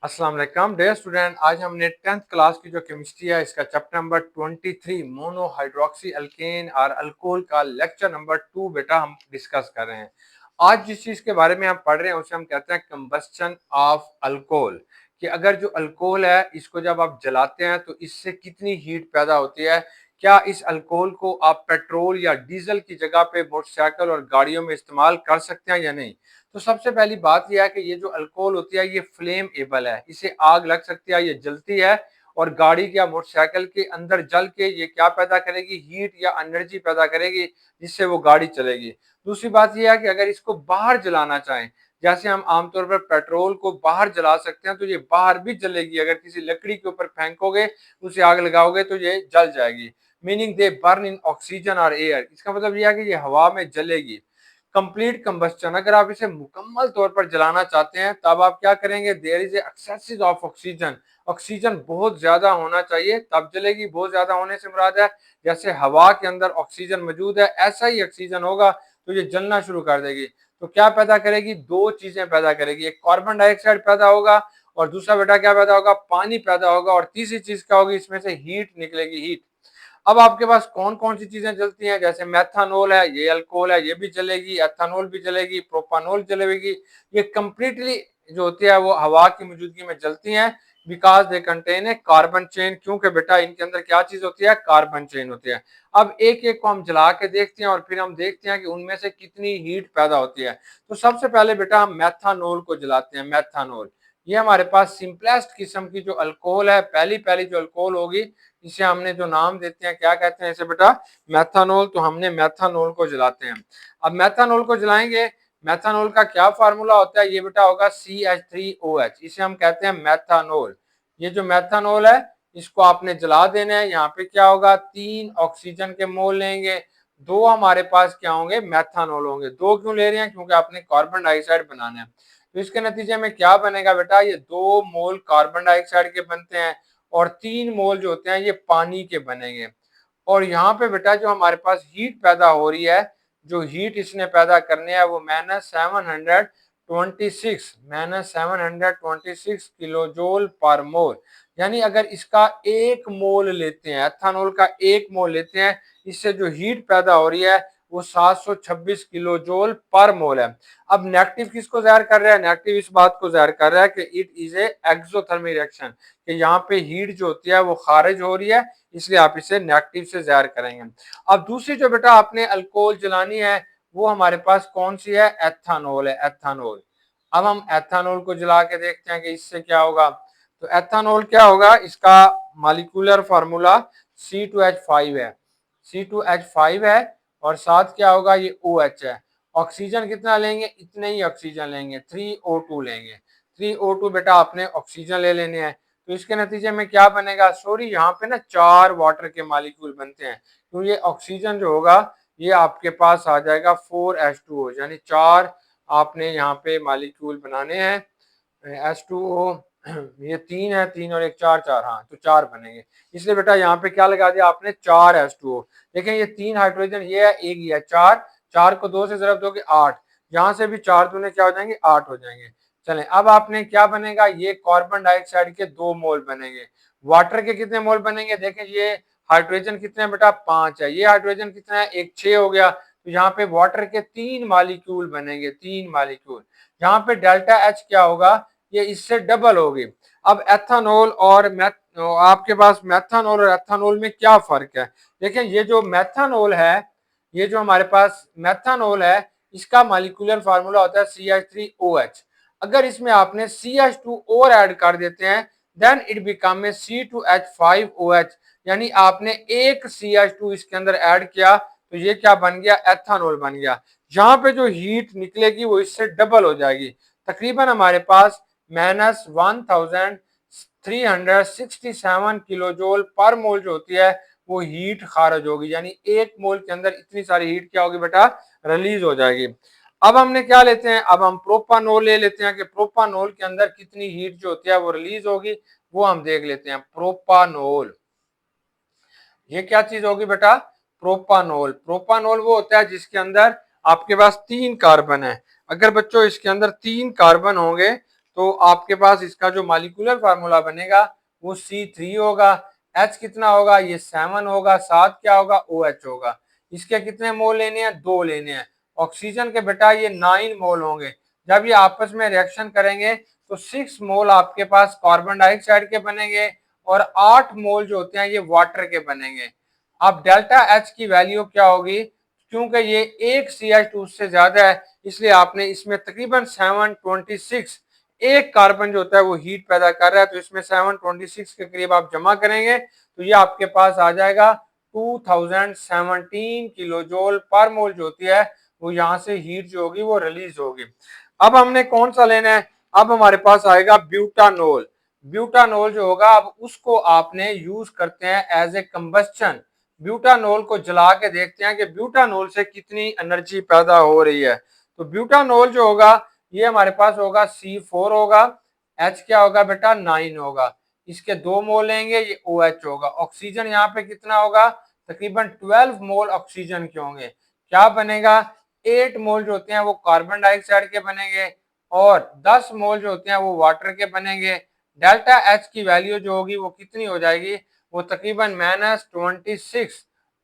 अस्सलाम वालेकुम dear student. आज हमने 10th क्लास की जो केमिस्ट्री है इसका chapter number 23 mono hydroxy alkane और अल्कोहल का लेक्चर नंबर 2 बेटा हम डिस्कस कर रहे हैं। आज जिस चीज के बारे में हम पढ़ रहे हैं उसे हम कहते हैं कंबस्शन ऑफ अल्कोहल, कि अगर जो अल्कोहल है इसको जब आप जलाते हैं तो इससे कितनी हीट पैदा होती है। क्या इस अल्कोहल को आप पेट्रोल या डीजल की जगह पे मोटरसाइकिल और गाड़ियों में इस्तेमाल कर सकते हैं या नहीं। तो सबसे पहली बात यह है कि ये जो अल्कोहल होती है ये फ्लेम एबल है, इसे आग लग सकती है, ये जलती है और गाड़ी या मोटरसाइकिल के अंदर जल के ये क्या पैदा करेगी, हीट या एनर्जी पैदा करेगी जिससे वो गाड़ी चलेगी। दूसरी बात यह है कि अगर इसको बाहर जलाना चाहें, जैसे हम आमतौर पर पेट्रोल को बाहर जला सकते हैं, तो ये बाहर भी जलेगी। अगर किसी लकड़ी के ऊपर फेंकोगे, उसे आग लगाओगे तो ये जल जाएगी। मीनिंग दे बर्न इन ऑक्सीजन और एयर। इसका मतलब यह है कि ये हवा में जलेगी। कंप्लीट कंबस्टन, अगर आप इसे मुकम्मल तौर पर जलाना चाहते हैं तब आप क्या करेंगे, there is excessive of oxygen. Oxygen बहुत ज्यादा होना चाहिए तब जलेगी। बहुत ज्यादा होने से मुराद है जैसे हवा के अंदर ऑक्सीजन मौजूद है ऐसा ही ऑक्सीजन होगा तो ये जलना शुरू कर देगी। तो क्या पैदा करेगी, दो चीजें पैदा करेगी, एक कार्बन डाइऑक्साइड पैदा होगा और दूसरा बेटा क्या पैदा होगा, पानी पैदा होगा। और तीसरी चीज क्या होगी, इसमें से हीट निकलेगी, हीट। अब आपके पास कौन कौन सी चीजें जलती हैं, जैसे मेथानॉल है, ये अल्कोहल है, ये भी जलेगी, एथानॉल भी जलेगी, प्रोपानॉल जलेगी। ये कंप्लीटली जो होती है वो हवा की मौजूदगी में जलती हैं, because they contain a carbon chain. क्योंकि बेटा इनके अंदर क्या चीज होती है, कार्बन चेन होती है। अब एक एक को हम जला के देखते हैं और फिर हम देखते हैं कि उनमें से कितनी हीट पैदा होती है। तो सबसे पहले बेटा हम मेथानॉल को जलाते हैं। मेथानॉल ये हमारे पास सिंपलेस्ट किस्म की जो अल्कोहल है, पहली पहली जो अल्कोहल होगी, इसे हमने जो नाम देते हैं क्या कहते हैं इसे बेटा, मेथानॉल। तो हमने मेथानॉल को जलाते हैं। अब मेथानॉल को जलाएंगे, मेथानॉल का क्या फार्मूला होता है, ये बेटा होगा CH3OH, इसे हम कहते हैं मेथानॉल। ये जो मेथानॉल है इसको आपने जला देना है। यहाँ पे क्या होगा, 3 ऑक्सीजन के मोल लेंगे, 2 हमारे पास क्या होंगे, मेथानॉल होंगे। 2 क्यों ले रहे हैं, क्योंकि आपने कार्बन डाइऑक्साइड बनाना है। तो इसके नतीजे में क्या बनेगा बेटा, ये 2 मोल कार्बन डाइऑक्साइड के बनते हैं और 3 मोल जो होते हैं ये पानी के बनेंगे। और यहाँ पे बेटा जो हमारे पास हीट पैदा हो रही है, जो हीट इसने पैदा करनी है वो -726 किलो जूल पर मोल। यानी अगर इसका 1 मोल लेते हैं, एथानॉल का 1 मोल लेते हैं, इससे जो हीट पैदा हो रही है वो 726 किलो जूल पर मोल है। अब नेगेटिव किसको जाहिर कर रहा है, नेगेटिव इस बात को जाहिर कर रहा है कि it is a exothermic reaction, कि यहाँ पे हीट जो होती है वो खारिज हो रही है, इसलिए आप इसे नेगेटिव से जाहिर करेंगे। अब दूसरी जो बेटा आपने अल्कोहल जलानी है वो हमारे पास कौन सी है, एथानॉल है, एथानॉल। अब हम एथानॉल को जला के देखते हैं कि इससे क्या होगा। तो एथानॉल क्या होगा, इसका मॉलिक्यूलर फार्मूला C2H5 है, C2H5 है। और साथ क्या होगा, ये OH है। ऑक्सीजन कितना लेंगे, इतने ही ऑक्सीजन लेंगे, 3O2 लेंगे। 3O2 बेटा आपने ऑक्सीजन ले लेने हैं। तो इसके नतीजे में क्या बनेगा, सॉरी यहाँ पे ना 4 वाटर के मॉलिक्यूल बनते हैं। तो ये ऑक्सीजन जो होगा ये आपके पास आ जाएगा 4H2O, यानी 4 आपने यहाँ पे मॉलिक्यूल बनाने हैं। H2O ये 3 है, 3 और 1 4, 4, हाँ तो 4 बनेंगे। इसलिए बेटा यहाँ पे क्या लगा दिया आपने, 4H2O। देखें ये 3 हाइड्रोजन ये है, एक ही है, 4, 4 को 2 से जरब दोगे 8, यहाँ से भी 4 दूने क्या हो जाएंगे, 8 हो जाएंगे। चलें अब आपने क्या बनेगा, ये कार्बन डाइऑक्साइड के 2 मोल बनेंगे। वाटर के कितने मोल बनेंगे, देखें ये हाइड्रोजन कितने हैं बेटा, 5 है, ये हाइड्रोजन कितना है, एक 6 हो गया। तो यहाँ पे वाटर के 3 मॉलिक्यूल बनेंगे, 3 मॉलिक्यूल। यहाँ पे डेल्टा H क्या होगा, ये इससे डबल होगी। अब एथानॉल और आपके पास मेथानॉल और एथानॉल में क्या फर्क है, देखें ये जो मेथानॉल है, ये जो हमारे पास मेथानॉल है इसका मॉलिक्यूलर फार्मूला होता है CH3OH। अगर इसमें आपने CH2 और ऐड कर देते हैं then it become a C2H5OH, यानी आपने एक CH2 इसके अंदर ऐड किया तो ये क्या बन गया, एथानॉल बन गया। यहाँ पे जो हीट निकलेगी वो इससे डबल हो जाएगी। तकरीबन हमारे पास -1367 किलो जूल पर मोल जो होती है वो हीट खारिज होगी, यानी 1 मोल के अंदर इतनी सारी हीट क्या होगी बेटा, रिलीज हो जाएगी। अब हमने क्या लेते हैं, अब हम प्रोपानॉल ले लेते हैं कि प्रोपानॉल के अंदर कितनी हीट जो होती है वो रिलीज होगी, वो हम देख लेते हैं। प्रोपानॉल ये क्या चीज होगी बेटा, प्रोपानॉल। प्रोपानॉल वो होता है जिसके अंदर आपके पास 3 कार्बन है। अगर बच्चों इसके अंदर 3 कार्बन होंगे तो आपके पास इसका जो मॉलिक्यूलर फार्मूला बनेगा वो C3 होगा। H कितना होगा, ये 7 होगा। 7 क्या होगा, OH होगा। इसके कितने मोल लेने हैं, 2 लेने हैं। ऑक्सीजन के बेटा ये 9 मोल होंगे। जब ये आपस में रिएक्शन करेंगे तो 6 मोल आपके पास कार्बन डाइऑक्साइड के बनेंगे और 8 मोल जो होते हैं ये वाटर के बनेंगे। अब डेल्टा H की वैल्यू क्या होगी, क्योंकि ये एक CH2 से ज्यादा है इसलिए आपने इसमें तकरीबन 726 एक कार्बन जो होता है वो हीट पैदा कर रहा है, तो इसमें 726 के करीब आप जमा करेंगे तो ये आपके पास आ जाएगा 2017 किलो जूल पर मोल जो होती है वो यहाँ से हीट जो होगी वो रिलीज होगी। अब हमने कौन सा लेना है, अब हमारे पास आएगा ब्यूटानोल। ब्यूटानोल जो होगा अब उसको आपने यूज करते हैं एज ए कंबस्टन। ब्यूटानोल को जला के देखते हैं कि ब्यूटानोल से कितनी एनर्जी पैदा हो रही है। तो ब्यूटानोल जो होगा ये हमारे पास होगा C4 होगा। H क्या होगा बेटा, 9 होगा। इसके 2 मोल लेंगे, ये OH होगा। ऑक्सीजन यहाँ पे कितना होगा, तकरीबन 12 मोल ऑक्सीजन के होंगे। क्या बनेगा, 8 मोल जो होते हैं वो कार्बन डाइऑक्साइड के बनेंगे और 10 मोल जो होते हैं वो वाटर के बनेंगे। डेल्टा H की वैल्यू जो होगी वो कितनी हो जाएगी, वो तकरीबन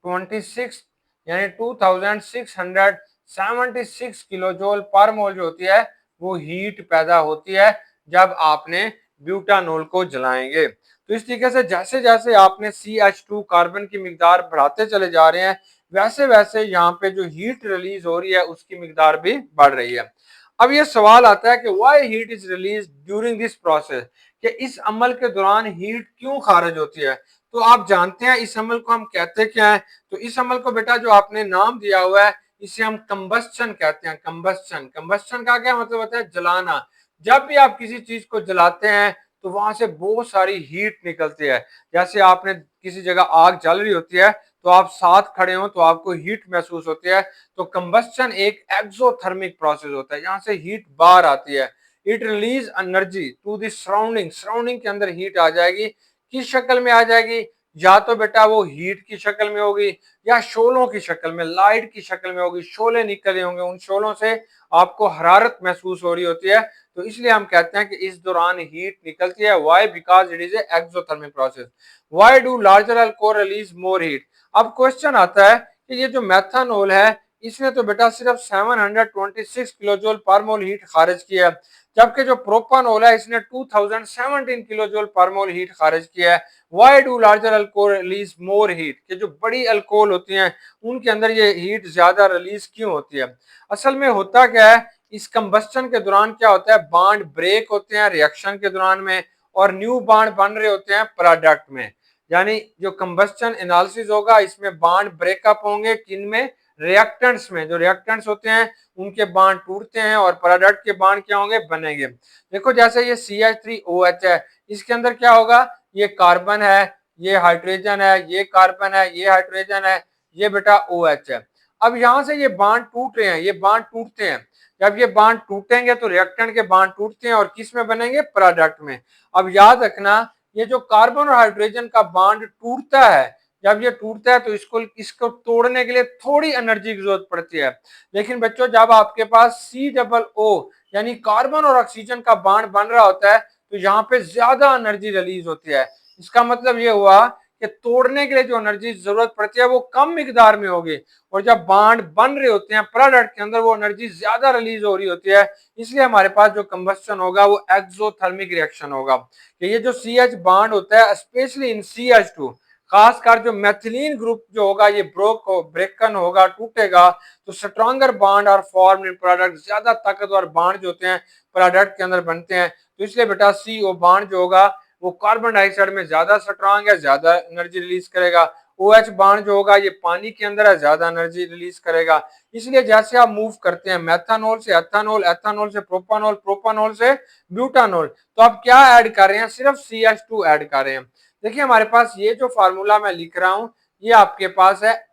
-26 यानी 2676 किलो जूल पर मोल जो होती है वो हीट पैदा होती है जब आपने ब्यूटानोल को जलाएंगे। तो इस तरीके से जैसे जैसे आपने CH2 कार्बन की मिकदार बढ़ाते चले जा रहे हैं वैसे वैसे यहाँ पे जो हीट रिलीज हो रही है उसकी मिकदार भी बढ़ रही है। अब ये सवाल आता है कि why heat is release during this process, कि इस अमल के दौरान हीट क्यों खारिज होती है। तो आप जानते हैं इस अमल को हम कहते क्या है, तो इस अमल को बेटा जो आपने नाम दिया हुआ है इसे हम कंबस्टन कहते हैं। कंबस्टन, कंबस्टन का क्या मतलब होता है, जलाना। जब भी आप किसी चीज को जलाते हैं तो वहां से बहुत सारी हीट निकलती है। जैसे आपने किसी जगह आग जल रही होती है तो आप साथ खड़े हो तो आपको हीट महसूस होती है। तो कंबस्टन एक एक्सोथर्मिक प्रोसेस होता है, यहाँ से हीट बाहर आती है। It release energy to the surrounding, surrounding के अंदर हीट आ जाएगी। किस शक्ल में आ जाएगी, या तो बेटा वो हीट की शक्ल में होगी या शोलों की शक्ल में, लाइट की शक्ल में होगी। शोले निकले होंगे, उन शोलों से आपको हरारत महसूस हो रही होती है। तो इसलिए हम कहते हैं कि इस दौरान हीट निकलती है। Why, because it is a exothermic process. Why do larger alcohol release more heat. अब क्वेश्चन आता है कि ये जो मेथनॉल है इसने तो बेटा सिर्फ 726 किलो जूल पर मोल हीट खारिज किया है, जबकि जो प्रोपानोल है इसने 2017 किलो जूल पर मोल हीट खारिज किया है। Why do larger alcohol release more heat, कि जो बड़ी अल्कोहल होती हैं उनके अंदर ये हीट ज्यादा रिलीज क्यों होती है। असल में होता क्या है, इस कंबस्टन के दौरान क्या होता है, बॉन्ड ब्रेक होते हैं रिएक्शन के दौरान में और न्यू बॉन्ड बन रहे होते हैं प्रोडक्ट में। यानी जो कंबस्टन एनालिसिस होगा इसमें बॉन्ड ब्रेकअप होंगे, किन में, रिएक्टेंट्स में। जो रिएक्टेंट्स होते हैं उनके बॉन्ड टूटते हैं और प्रोडक्ट के बॉन्ड क्या होंगे, बनेंगे। देखो जैसे ये CH3OH है, इसके अंदर क्या होगा, ये कार्बन है, ये हाइड्रोजन है, ये कार्बन है, ये हाइड्रोजन है, ये बेटा OH है। अब यहाँ से ये बॉन्ड टूट रहे हैं, ये बॉन्ड टूटते हैं। जब ये बॉन्ड टूटेंगे तो रिएक्टेंट के बॉन्ड टूटते हैं और किस में बनेंगे, प्रोडक्ट में। अब याद रखना ये जो कार्बन और हाइड्रोजन का बॉन्ड टूटता है, जब ये टूटता है तो इसको तोड़ने के लिए थोड़ी एनर्जी की जरूरत पड़ती है। लेकिन बच्चों जब आपके पास COO यानी कार्बन और ऑक्सीजन का बॉन्ड बन रहा होता है तो यहाँ पे ज्यादा एनर्जी रिलीज होती है। इसका मतलब ये हुआ कि तोड़ने के लिए जो एनर्जी जरूरत पड़ती है वो कम मिकदार में होगी और जब बॉन्ड बन रहे होते हैं प्रोडक्ट के अंदर वो एनर्जी ज्यादा रिलीज हो रही होती है। इसलिए हमारे पास जो कंबस्टन होगा वो एक्सोथर्मिक रिएक्शन होगा। कि ये जो CH बॉन्ड होता है स्पेशली इन CH2, खासकर जो मैथिलीन ग्रुप जो होगा ये ब्रेकन होगा, टूटेगा तो स्ट्रॉन्गर बॉन्ड और फॉर्म इन प्रोडक्ट, ज्यादा ताकतवर बॉन्ड जो होते हैं प्रोडक्ट के अंदर बनते हैं। तो इसलिए बेटा CO बॉन्ड जो होगा वो कार्बन डाइऑक्साइड में ज्यादा स्ट्रांग है, ज्यादा एनर्जी रिलीज करेगा। OH बॉन्ड जो होगा ये पानी के अंदर है, ज्यादा एनर्जी रिलीज करेगा। इसलिए जैसे आप मूव करते हैं मेथनॉल से एथेनॉल, एथेनॉल से प्रोपानॉल, प्रोपानॉल से ब्यूटानॉल, तो आप क्या ऐड कर रहे हैं, सिर्फ CH2 ऐड कर रहे हैं। देखिए हमारे पास ये जो फार्मूला मैं लिख रहा हूं ये आपके पास है,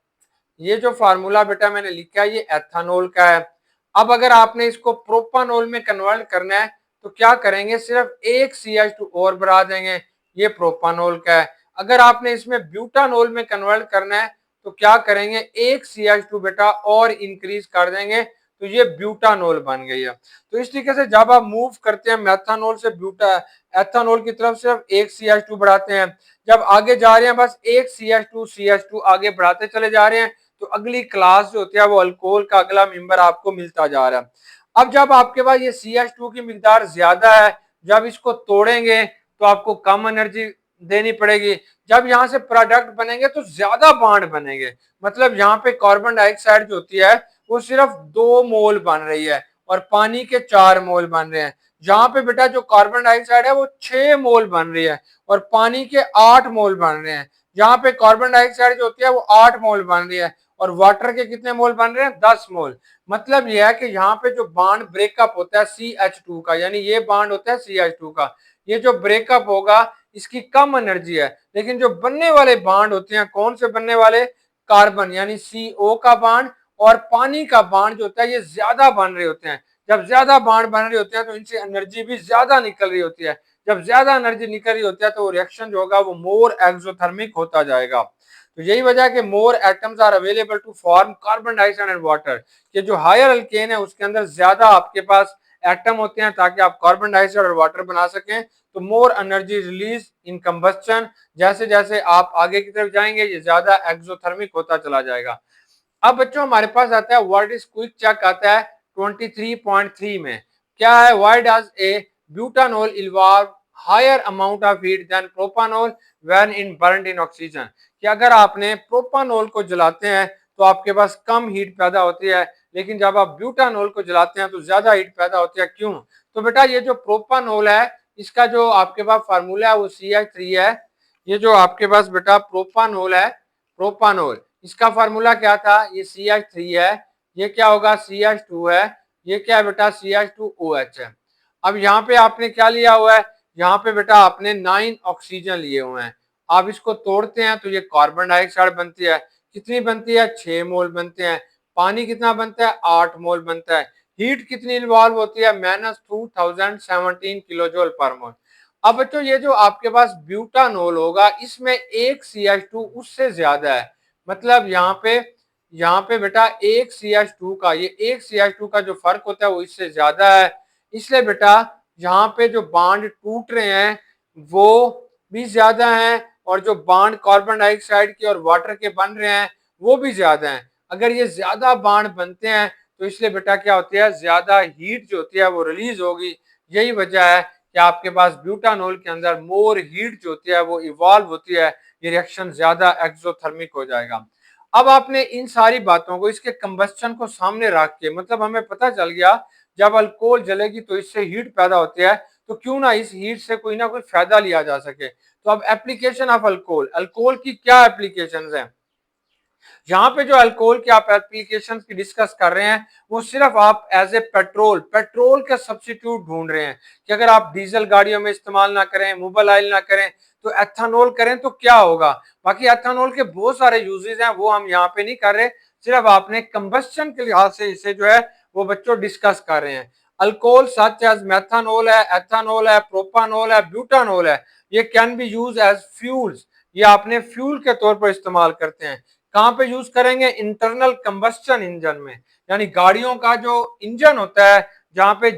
ये जो फार्मूला बेटा मैंने लिखा है ये एथेनॉल का है। अब अगर आपने इसको प्रोपानॉल में कन्वर्ट करना है तो क्या करेंगे, सिर्फ एक CH2 और बढ़ा देंगे, ये प्रोपानॉल का है। अगर आपने इसमें ब्यूटानॉल में कन्वर्ट करना है तो क्या करेंगे, एक CH2 बेटा और इंक्रीज कर देंगे तो ये ब्यूटानोल बन गई है। तो इस तरीके से जब आप मूव करते हैं मेथानोल से ब्यूटा एथानोल की तरफ, सिर्फ एक CH2 बढ़ाते हैं, जब आगे जा रहे हैं बस एक CH2 आगे बढ़ाते चले जा रहे हैं, तो अगली क्लास जो होती है वो अल्कोहल का अगला मेंबर आपको मिलता जा रहा है। अब जब आपके पास ये CH2 की मिकदार ज्यादा है, जब इसको तोड़ेंगे तो आपको कम एनर्जी देनी पड़ेगी। जब यहाँ से प्रोडक्ट बनेंगे तो ज्यादा बॉन्ड बनेंगे, मतलब यहाँ पे कार्बन डाइऑक्साइड जो होती है वो सिर्फ 2 मोल बन रही है और पानी के 4 मोल बन रहे हैं। जहां पे बेटा जो कार्बन डाइऑक्साइड है वो 6 मोल बन रही है और पानी के 8 मोल बन रहे हैं। जहां पे कार्बन डाइऑक्साइड जो होती है वो 8 मोल बन रही है और वाटर के कितने मोल बन रहे हैं, 10 मोल। मतलब यह है कि यहाँ पे जो बॉन्ड ब्रेकअप होता है CH2 का, यानी ये बॉन्ड होता है CH2 का, ये जो ब्रेकअप होगा इसकी कम एनर्जी है। लेकिन जो बनने वाले बॉन्ड होते हैं, कौन से बनने वाले, कार्बन यानी CO का बॉन्ड और पानी का बॉन्ड जो होता है ये ज्यादा बन रहे होते हैं। जब ज्यादा बॉन्ड बन रहे होते हैं तो इनसे एनर्जी भी ज्यादा निकल रही होती है। जब ज्यादा एनर्जी निकल रही होती है तो वो रिएक्शन जो होगा वो मोर एक्सोथर्मिक होता जाएगा। तो यही वजह है कि more atoms are available to form carbon dioxide and water, कि जो हायर अल्केन है उसके अंदर ज्यादा आपके पास एटम होते हैं ताकि आप कार्बन डाइऑक्साइड और वाटर बना सकें। तो मोर एनर्जी रिलीज इन कंबस्शन, जैसे जैसे आप आगे की तरफ जाएंगे ये ज्यादा एक्सोथर्मिक होता चला जाएगा। अब बच्चों हमारे पास आता है व्हाट इज क्विक चेक, आता है 23.3 में। क्या है, why does a butanol involve higher amount of heat than propanol when in burned in oxygen, कि अगर आपने प्रोपानोल को जलाते हैं तो आपके पास कम हीट पैदा होती है, लेकिन जब आप ब्यूटानोल को जलाते हैं तो ज्यादा हीट पैदा होती है। क्यों? तो बेटा ये जो प्रोपानोल है इसका जो आपके पास फार्मूला है वो CH3 है। ये जो आपके पास बेटा प्रोपानोल है, प्रोपानोल, इसका फार्मूला क्या था, ये CH3 है, ये क्या होगा CH2 है, ये क्या है बेटा CH2OH है। अब यहाँ पे आपने क्या लिया हुआ है, यहाँ पे बेटा आपने 9 ऑक्सीजन लिए हुए हैं। आप इसको तोड़ते हैं तो ये कार्बन डाइऑक्साइड बनती है, कितनी बनती है, 6 मोल बनते हैं। पानी कितना बनता है, 8 मोल बनता है। हीट कितनी इन्वॉल्व होती है, -2017 किलो जूल पर मोल। अब बच्चों ये जो आपके पास ब्यूटानोल होगा इसमें एक CH2 उससे ज्यादा है, मतलब यहाँ पे बेटा एक CH2 का, ये एक CH2 का जो फर्क होता है वो इससे ज्यादा है। इसलिए बेटा यहाँ पे जो बॉन्ड टूट रहे हैं वो भी ज्यादा है और जो बॉन्ड कार्बन डाइऑक्साइड के और वाटर के बन रहे हैं वो भी ज्यादा है। अगर ये ज्यादा बॉन्ड बनते हैं तो इसलिए बेटा क्या होती है, ज्यादा हीट जो होती है वो रिलीज होगी। यही वजह है कि आपके पास ब्यूटानोल के अंदर मोर हीट जो होती है वो इवॉल्व होती है, ये रिएक्शन ज्यादा एक्सोथर्मिक हो जाएगा। अब आपने इन सारी बातों को, इसके कंबस्शन को सामने रख के, मतलब हमें पता चल गया जब अल्कोहल जलेगी तो इससे हीट पैदा होती है, तो क्यों ना इस हीट से कोई ना कोई फायदा लिया जा सके। तो अब एप्लीकेशन ऑफ अल्कोहल, अल्कोहल की क्या एप्लीकेशंस हैं, यहाँ पे जो अल्कोहल की आप एप्लीकेशन की डिस्कस कर रहे हैं वो सिर्फ आप एज ए पेट्रोल का सब्सिट्यूट ढूंढ रहे हैं, कि अगर आप डीजल गाड़ियों में इस्तेमाल ना करें, मोबाइल ना करें, तो एथेनॉल करें तो क्या होगा। बाकी एथेनॉल के बहुत सारे यूजेस हैं वो हम यहाँ पे नहीं कर रहे, सिर्फ आपने कंबस्शन के लिहाज से इसे जो है वो बच्चों डिस्कस कर रहे हैं। अल्कोहल सच एज मेथानॉल है, एथेनॉल है, प्रोपानॉल है, ब्यूटानॉल है, ये can be use as fuels, ये आपने फ्यूल के तौर पर इस्तेमाल करते हैं। कहां पे यूज करेंगे, इंटरनल कंबस्शन इंजन में, यानी गाड़ियों का जो इंजन होता है जहां पे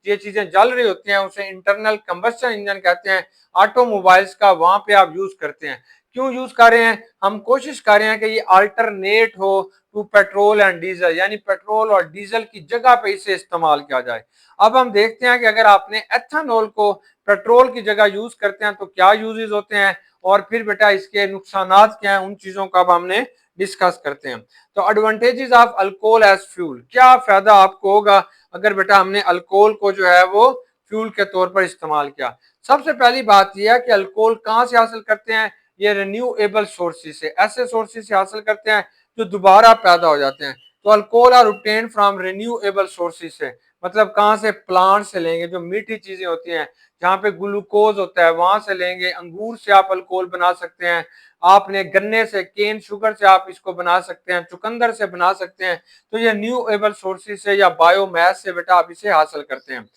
ये चीजें जल रही होती हैं उसे इंटरनल कंबस्शन इंजन कहते हैं। ऑटोमोबाइल्स का वहां पे आप यूज करते हैं। क्यों यूज कर रहे हैं, हम कोशिश कर रहे हैं कि ये अल्टरनेट हो टू पेट्रोल एंड डीजल, यानी पेट्रोल और डीजल की जगह पे इसे इस्तेमाल किया जाए। अब हम देखते हैं कि अगर आपने एथेनॉल को पेट्रोल की जगह यूज करते हैं तो क्या यूजेस होते हैं और फिर बेटा इसके नुकसानात क्या हैं, उन चीजों का अब हमने डिस्कस करते हैं। तो advantages of alcohol as fuel, क्या फायदा आपको होगा अगर बेटा हमने अल्कोहल को जो है वो फ्यूल के तौर पर इस्तेमाल किया। सबसे पहली बात यह है कि अल्कोहल कहां से हासिल करते हैं, ये रिन्यूएबल सोर्सेज से, ऐसे सोर्सेज से हासिल करते हैं जो दोबारा पैदा हो जाते हैं। तो alcohol are obtained from renewable sources से, मतलब कहां से, प्लांट से लेंगे, जो मीठी चीजें होती हैं जहाँ पे ग्लूकोज होता है वहां से लेंगे। अंगूर से आप अल्कोहल बना सकते हैं, आपने गन्ने से, केन शुगर से आप इसको बना सकते हैं, चुकंदर से बना सकते हैं। तो ये न्यूएबल सोर्सेज से या बायोमास से बेटा आप इसे हासिल करते हैं।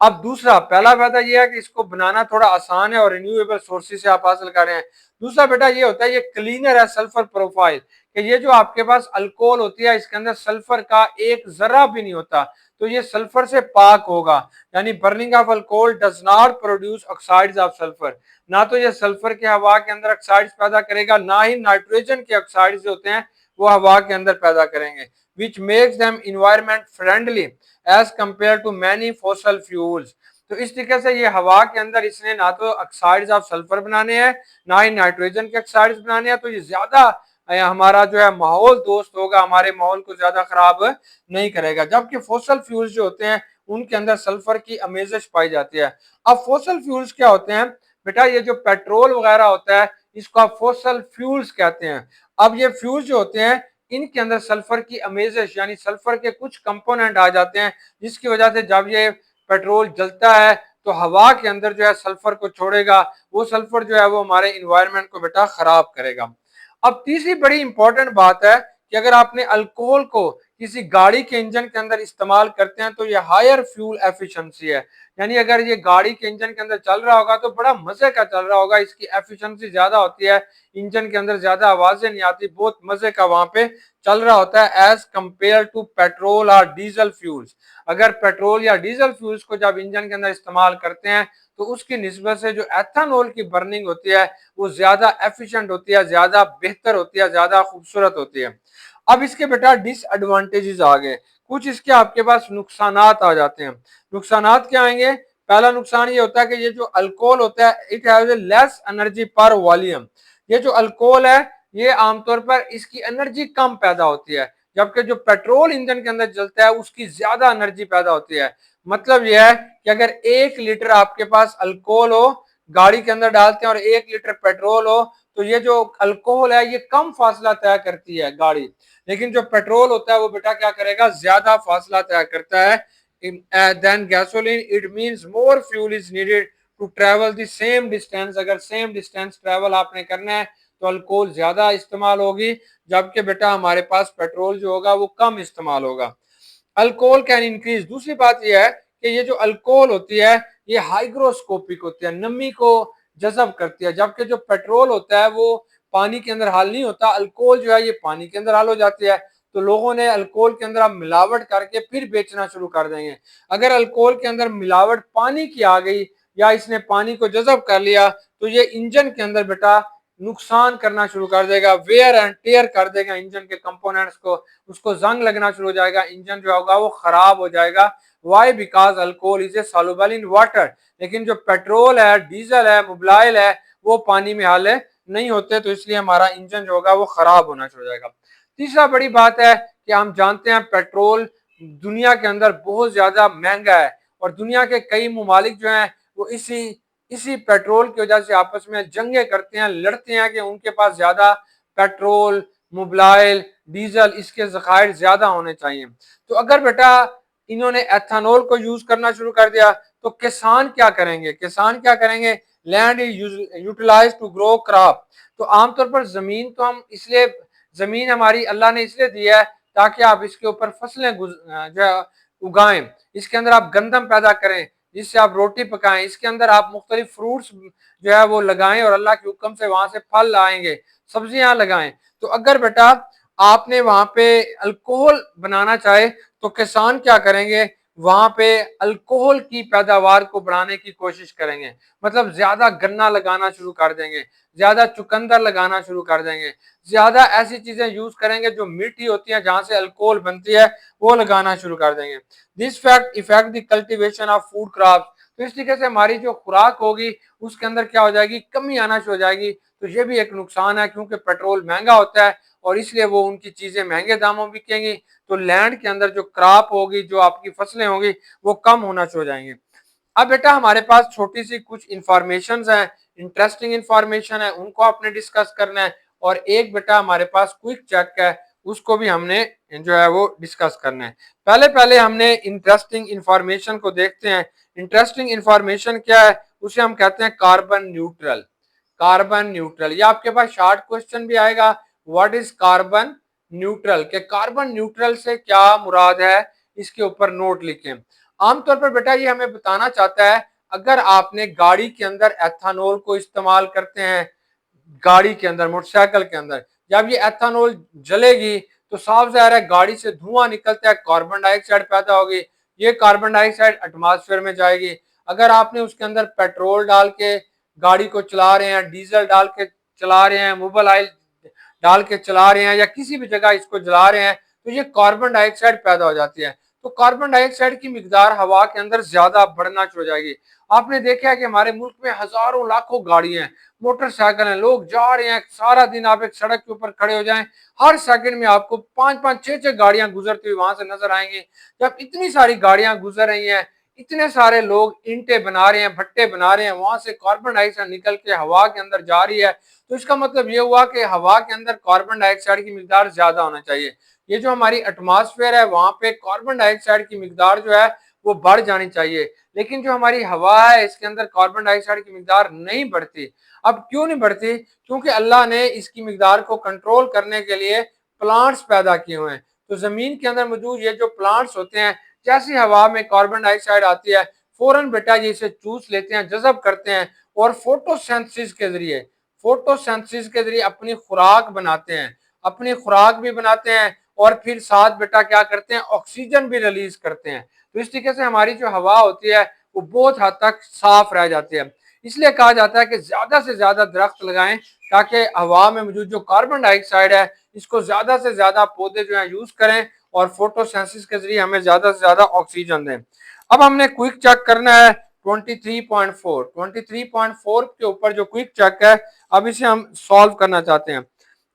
अब दूसरा, पहला फायदा ये है कि इसको बनाना थोड़ा आसान है और रिन्यूएबल सोर्सेज से आप हासिल कर रहे हैं। दूसरा बेटा ये होता है, ये क्लीनर है सल्फर प्रोफाइल, कि ये जो आपके पास अल्कोहल होती है इसके अंदर सल्फर का एक जरा भी नहीं होता, तो ये सल्फर से पाक होगा। यानी burning of alcohol does not produce oxides of sulphur, ना तो ये सल्फर के हवा के अंदर ऑक्साइड्स पैदा करेगा, ना ही नाइट्रोजन के ऑक्साइड्स जो होते हैं वो हवा के अंदर पैदा करेंगे, which makes them environment friendly as compared to many fossil fuels। तो इस तरीके से ये हवा के अंदर इसने ना तो ऑक्साइड्स ऑफ सल्फर बनाने हैं, ना ही नाइट्रोजन के ऑक्साइड्स बनाने हैं, तो ये ज्यादा हमारा जो है माहौल दोस्त होगा, हमारे माहौल को ज्यादा खराब नहीं करेगा। जबकि फोसल फ्यूल्स जो होते हैं उनके अंदर सल्फर की अमेजिश पाई जाती है। अब फोसल फ्यूल्स क्या होते हैं बेटा, ये जो पेट्रोल वगैरह होता है इसको आप फोसल फ्यूल्स कहते हैं। अब ये फ्यूल्स जो होते हैं इनके अंदर सल्फर की अमेजिश यानी सल्फर के कुछ कंपोनेंट आ जाते हैं, जिसकी वजह से जब ये पेट्रोल जलता है तो हवा के अंदर जो है सल्फर को छोड़ेगा, वो सल्फर जो है वो हमारे इन्वायरमेंट को बेटा खराब करेगा। अब तीसरी बड़ी इंपॉर्टेंट बात है कि अगर आपने अल्कोहल को किसी गाड़ी के इंजन के अंदर इस्तेमाल करते हैं तो ये हायर फ्यूल एफिशिएंसी है। यानी अगर ये गाड़ी के इंजन के अंदर चल रहा होगा तो बड़ा मजे का चल रहा होगा, इसकी एफिशिएंसी ज्यादा होती है, इंजन के अंदर ज्यादा आवाजें नहीं आती, बहुत मजे का वहां पे चल रहा होता है एज कंपेयर टू पेट्रोल और डीजल फ्यूल्स। अगर पेट्रोल या डीजल फ्यूल्स को जब इंजन के अंदर इस्तेमाल करते हैं तो उसकी निस्बत से जो एथेनॉल की बर्निंग होती है वो ज्यादा एफिशिएंट होती है, ज्यादा बेहतर होती है, ज्यादा खूबसूरत होती है। अब इसके बेटा डिसएडवांटेजेस आ गए, कुछ इसके आपके पास नुकसानात आ जाते हैं। नुकसानात क्या आएंगे? पहला नुकसान ये होता है कि ये जो अल्कोहल होता है it has a less energy पर वॉल्यूम। ये जो अल्कोहल है ये आमतौर पर इसकी एनर्जी कम पैदा होती है, जबकि जो पेट्रोल इंजन के अंदर जलता है उसकी ज्यादा एनर्जी पैदा होती है। मतलब यह है कि अगर 1 लीटर आपके पास अल्कोहल हो गाड़ी के अंदर डालते हैं और 1 लीटर पेट्रोल हो तो ये जो अल्कोहल है ये कम फासला तय करती है गाड़ी, लेकिन जो पेट्रोल होता है वो बेटा क्या करेगा, ज्यादा फासला तय करता है than gasoline. It means more fuel is needed to travel the same distance. अगर सेम डिस्टेंस ट्रेवल आपने करना है तो अल्कोहल ज्यादा इस्तेमाल होगी, जबकि बेटा हमारे पास पेट्रोल जो होगा वो कम इस्तेमाल होगा। अल्कोहल कैन इंक्रीज, दूसरी बात यह है कि ये जो अल्कोहल होती है ये हाइग्रोस्कोपिक होती है, नमी को जज़ब करती है, जबकि जो पेट्रोल होता है वो पानी के अंदर हाल नहीं होता, अल्कोहल जो है ये पानी के अंदर हाल हो जाती है। तो लोगों ने अल्कोहल के अंदर अब मिलावट करके फिर बेचना शुरू कर देंगे। अगर अल्कोहल के अंदर मिलावट पानी की आ गई या इसने पानी को जज़ब कर लिया तो ये इंजन के अंदर बेटा नुकसान करना शुरू कर देगा, वेयर एंड टेयर कर देगा इंजन के कंपोनेंट्स को, उसको जंग लगना शुरू हो जाएगा, इंजन जो होगा वो खराब हो जाएगा। Why? Because alcohol is a soluble in water. लेकिन जो पेट्रोल है, डीजल है, मोबाइल है वो पानी में हाल नहीं होते, तो इसलिए हमारा इंजन जो होगा वो खराब होना शुरू हो जाएगा। तीसरा बड़ी बात है कि हम जानते हैं पेट्रोल दुनिया के अंदर बहुत ज्यादा महंगा है और दुनिया के कई ममालिक जो हैं वो इसी इसी पेट्रोल की वजह से आपस में जंगे करते हैं, लड़ते हैं कि उनके पास ज्यादा पेट्रोल, मोबाइल, डीजल इसके जखायर ज्यादा होने चाहिए। तो अगर बेटा इन्होंने एथेनॉल को यूज करना शुरू कर दिया तो किसान क्या करेंगे? किसान क्या करेंगे? Land is utilise to grow crop. तो आमतौर पर जमीन तो हम इसलिए, जमीन हमारी अल्लाह ने इसलिए दी है ताकि आप इसके ऊपर फसलें जो उगाएं, इसके अंदर आप गंदम पैदा करें जिससे आप रोटी पकाएं, इसके अंदर आप मुख्तलिफ फ्रूट्स जो है वो लगाएं और अल्लाह के हुक्म से वहां से फल आएंगे, सब्जियां लगाएं। तो अगर बेटा आपने वहां पे अल्कोहल बनाना चाहे तो किसान क्या करेंगे, वहां पे अल्कोहल की पैदावार को बढ़ाने की कोशिश करेंगे, मतलब ज्यादा गन्ना लगाना शुरू कर देंगे, ज्यादा चुकंदर लगाना शुरू कर देंगे, ज्यादा ऐसी चीजें यूज करेंगे जो मीठी होती हैं जहां से अल्कोहल बनती है वो लगाना शुरू कर देंगे। This fact effect the cultivation of food crop. तो इस तरीके से हमारी जो खुराक होगी उसके अंदर क्या हो जाएगी, कमी आना शुरू हो जाएगी। तो ये भी एक नुकसान है क्योंकि पेट्रोल महंगा होता है और इसलिए वो उनकी चीजें महंगे दामों में बिकेंगी, तो लैंड के अंदर जो क्रॉप होगी, जो आपकी फसलें होंगी वो कम होना शुरू हो जाएंगे। अब बेटा हमारे पास छोटी सी कुछ इंफॉर्मेशन है, इंटरेस्टिंग इंफॉर्मेशन है, उनको आपने डिस्कस करना है, और एक बेटा हमारे पास क्विक चेक है उसको भी हमने जो है वो डिस्कस करना है। पहले पहले हमने इंटरेस्टिंग इंफॉर्मेशन को देखते हैं। इंटरेस्टिंग इंफॉर्मेशन क्या है? उसे हम कहते हैं कार्बन न्यूट्रल। कार्बन न्यूट्रल, ये आपके पास शॉर्ट क्वेश्चन भी आएगा, व्हाट इज कार्बन न्यूट्रल, के कार्बन न्यूट्रल से क्या मुराद है, इसके ऊपर नोट लिखें। आमतौर पर बेटा ये हमें बताना चाहता है, अगर आपने गाड़ी के अंदर एथानॉल को इस्तेमाल करते हैं, गाड़ी के अंदर, मोटरसाइकिल के अंदर, जब ये एथानॉल जलेगी तो साफ जाहिर है गाड़ी से धुआं निकलता है, कार्बन डाइऑक्साइड पैदा होगी, ये कार्बन डाइऑक्साइड एटमॉस्फेयर में जाएगी। अगर आपने उसके अंदर पेट्रोल डाल के गाड़ी को चला रहे हैं, डीजल डाल के चला रहे हैं, मोबाइल ऑयल डाल के चला रहे हैं, या किसी भी जगह इसको जला रहे हैं, तो ये कार्बन डाइऑक्साइड पैदा हो जाती है। तो कार्बन डाइऑक्साइड की मिकदार हवा के अंदर ज्यादा बढ़ना शुरू हो जाएगी। आपने देखा है कि हमारे मुल्क में हजारों लाखों गाड़ियां हैं, मोटरसाइकिल हैं, लोग जा रहे हैं, सारा दिन आप एक सड़क के ऊपर खड़े हो जाएं, हर सेकंड में आपको 5-5, 6-6 गाड़ियां गुजरती हुई वहां से नजर आएंगी। जब इतनी सारी गाड़ियां गुजर रही हैं, इतने सारे लोग ईंटें बना रहे हैं, भट्टे बना रहे हैं, वहां से कार्बन डाइऑक्साइड निकल के हवा के अंदर जा रही है, तो इसका मतलब ये हुआ कि हवा के अंदर कार्बन डाइऑक्साइड की मिकदार ज्यादा होना चाहिए। ये जो हमारी एटमॉस्फेयर है, वहां पे कार्बन डाइऑक्साइड की मिकदार जो है वो बढ़ जानी चाहिए, लेकिन जो हमारी हवा है इसके अंदर कार्बन डाइऑक्साइड की मिकदार नहीं बढ़ती। अब क्यों नहीं बढ़ती? क्योंकि अल्लाह ने इसकी मिकदार को कंट्रोल करने के लिए प्लांट्स पैदा किए हुए हैं। तो जमीन के अंदर मौजूद ये जो प्लांट्स होते हैं, जैसी हवा में कार्बन डाइऑक्साइड आती है, फौरन बेटा ये इसे चूस लेते हैं, जज़ब करते हैं, और फोटोसिंथेसिस के जरिए अपनी खुराक बनाते हैं, अपनी खुराक भी बनाते हैं, और फिर साथ बेटा क्या करते हैं, ऑक्सीजन भी रिलीज करते हैं। तो इस तरीके से हमारी जो हवा होती है वो बहुत हद तक साफ रह जाती है। इसलिए कहा जाता है कि ज्यादा से ज्यादा दरख्त लगाएं, ताकि हवा में मौजूद जो कार्बन डाइऑक्साइड है इसको ज्यादा से ज्यादा पौधे जो है यूज करें, और फोटोसिंथेसिस के जरिए हमें ज्यादा से ज्यादा ऑक्सीजन दें। अब हमने क्विक चेक करना है 23.4 के ऊपर जो क्विक चेक है, अब इसे हम सॉल्व करना चाहते हैं।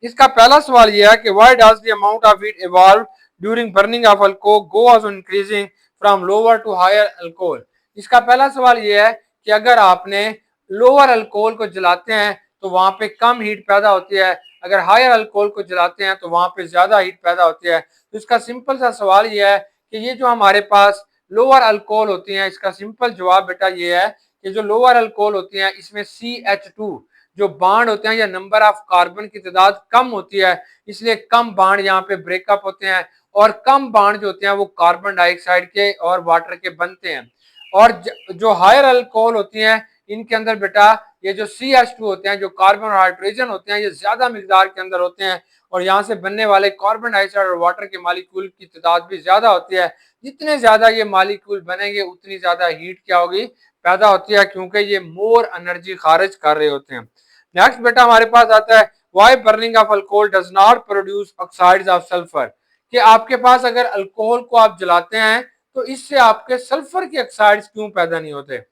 इसका पहला सवाल यह है कि why does the amount of heat evolve during burning of alcohol go on increasing from lower to higher alcohol. इसका पहला सवाल यह है कि अगर आपने लोअर अल्कोहल को जलाते हैं तो वहां पे कम हीट पैदा होती है, अगर हायर अल्कोहल को जलाते हैं तो वहां पे ज्यादा हीट पैदा होती है। तो इसका सिंपल सा सवाल यह है कि ये जो हमारे पास लोअर अल्कोहल होती हैं, इसका सिंपल जवाब बेटा ये है कि जो लोअर अल्कोहल होती हैं इसमें CH2 जो बाड होते हैं या नंबर ऑफ कार्बन की तादाद कम होती है, इसलिए कम बाड यहाँ पे ब्रेकअप होते हैं, और कम बाड जो होते हैं वो कार्बन डाइऑक्साइड के और वाटर के बनते हैं। और जो हायर अल्कोहल होती हैं इनके अंदर बेटा ये जो CH2 होते हैं, जो कार्बन और हाइड्रोजन होते हैं, ये ज्यादा मिकदार के अंदर होते हैं, और यहाँ से बनने वाले कार्बन डाइऑक्साइड और वाटर के मालिक्यूल की तादाद भी ज्यादा होती है। जितने ज्यादा ये मालिक्यूल बनेंगे उतनी ज्यादा हीट क्या होगी, पैदा होती है, क्योंकि ये मोर एनर्जी खारिज कर रहे होते हैं। नेक्स्ट बेटा हमारे पास आता है why burning of alcohol does not produce oxides of sulphur, कि आपके पास अगर अल्कोहल को आप जलाते हैं तो इससे आपके सल्फर के ऑक्साइड्स क्यों पैदा नहीं होते।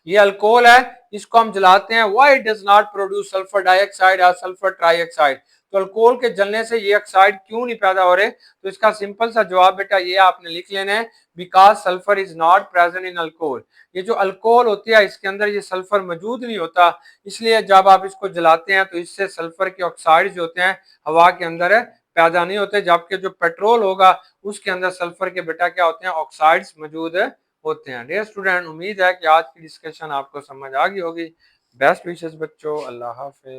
ये अल्कोहल है, इसको हम जलाते हैं, why does not produce sulphur dioxide और सल्फर ट्राइऑक्साइड, तो अल्कोहल के जलने से ये ऑक्साइड क्यों नहीं पैदा हो रहे। तो इसका सिंपल सा जवाब बेटा ये आपने लिख लेना है, because sulphur is not present in alcohol. ये जो अल्कोहल होती है इसके अंदर ये सल्फर मौजूद नहीं होता, इसलिए जब आप इसको जलाते हैं तो इससे सल्फर के ऑक्साइड जो होते हैं हवा के अंदर पैदा नहीं होते, जबकि जो पेट्रोल होगा उसके अंदर सल्फर के बेटा क्या होते हैं, ऑक्साइड्स मौजूद होते हैं। डियर स्टूडेंट, उम्मीद है कि आज की डिस्कशन आपको समझ आ गई होगी। बेस्ट विशेष बच्चों, अल्लाह हाफिज।